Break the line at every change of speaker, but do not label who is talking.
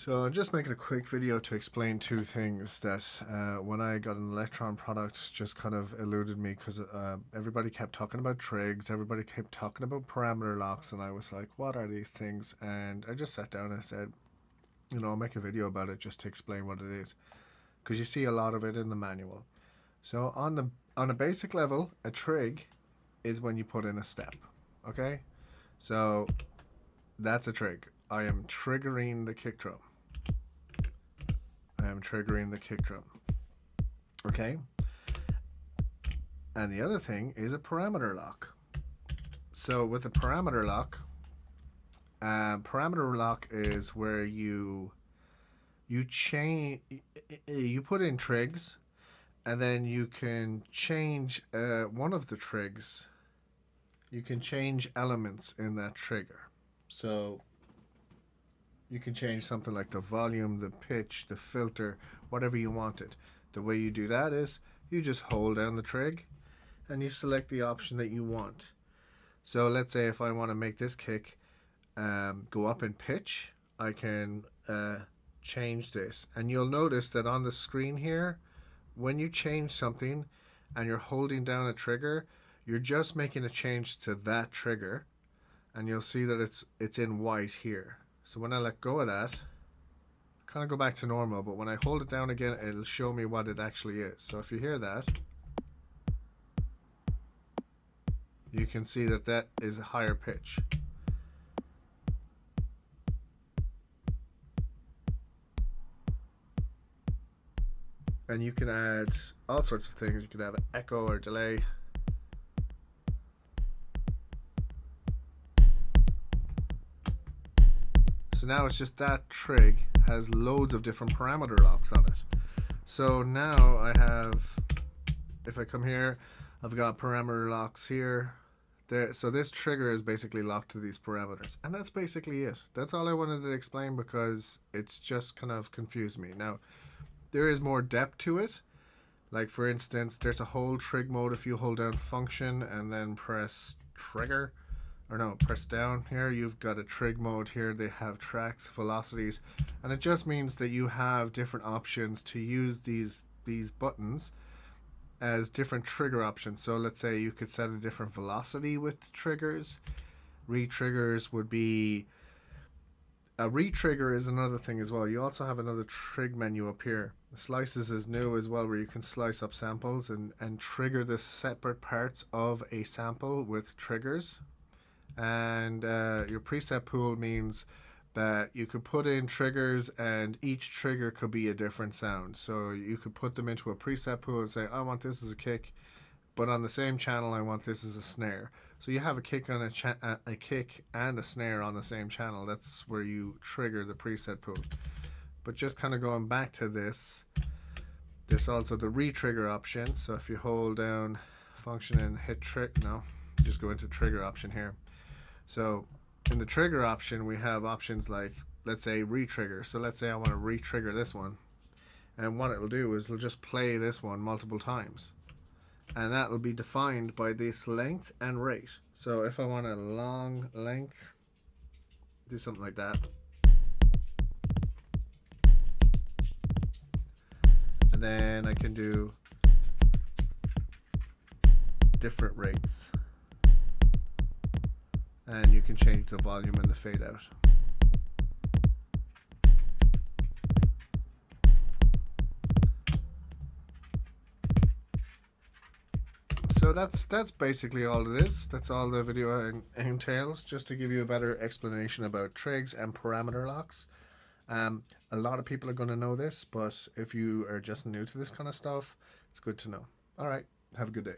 So I'm just making a quick video to explain two things that when I got an Electron product just kind of eluded me because everybody kept talking about Trigs, everybody kept talking about parameter locks, and I was like, what are these things? And I just sat down and I said, I'll make a video about it just to explain what it is, because you see a lot of it in the manual. So on a basic level, a trig is when you put in a step. Okay, so that's a trig. I am triggering the kick drum. I am triggering the kick drum. Okay. And the other thing is a parameter lock. So with a parameter lock is where you change, you put in trigs, and then you can change one of the trigs. You can change elements in that trigger. So you can change something like the volume, the pitch, the filter, whatever you wanted. The way you do that is you just hold down the trig and you select the option that you want. So let's say if I want to make this kick go up in pitch, I can change this. And you'll notice that on the screen here, when you change something and you're holding down a trigger, you're just making a change to that trigger, and you'll see that it's in white here. So when I let go of that, kind of go back to normal, but when I hold it down again, it'll show me what it actually is. So if you hear that, you can see that that is a higher pitch. And you can add all sorts of things. You can have an echo or delay. So now it's just that trig has loads of different parameter locks on it. So now I have, if I come here, I've got parameter locks here. There, so this trigger is basically locked to these parameters. And that's basically it. That's all I wanted to explain because it's just kind of confused me. Now, there is more depth to it. Like for instance, there's a whole trig mode if you hold down function and then press trigger. Or no, press down here, you've got a trig mode here. They have tracks, velocities, and it just means that you have different options to use these buttons as different trigger options. So let's say you could set a different velocity with triggers. Re-triggers would be, a re-trigger is another thing as well. You also have another trig menu up here. Slices is new as well, where you can slice up samples and trigger the separate parts of a sample with triggers. And your preset pool means that you could put in triggers and each trigger could be a different sound. So you could put them into a preset pool and say, I want this as a kick, but on the same channel I want this as a snare. So you have a kick on a kick and a snare on the same channel. That's where you trigger the preset pool. But just kind of going back to this, there's also the re-trigger option. So if you hold down function and hit just go into trigger option here. So in the trigger option, we have options like, let's say, re-trigger. So let's say I want to re-trigger this one. And what it'll do is it'll just play this one multiple times. And that will be defined by this length and rate. So if I want a long length, do something like that. And then I can do different rates. And you can change the volume and the fade out. So that's basically all it is. That's all the video entails, just to give you a better explanation about trigs and parameter locks. A lot of people are going to know this, but if you are just new to this kind of stuff, it's good to know. All right, have a good day.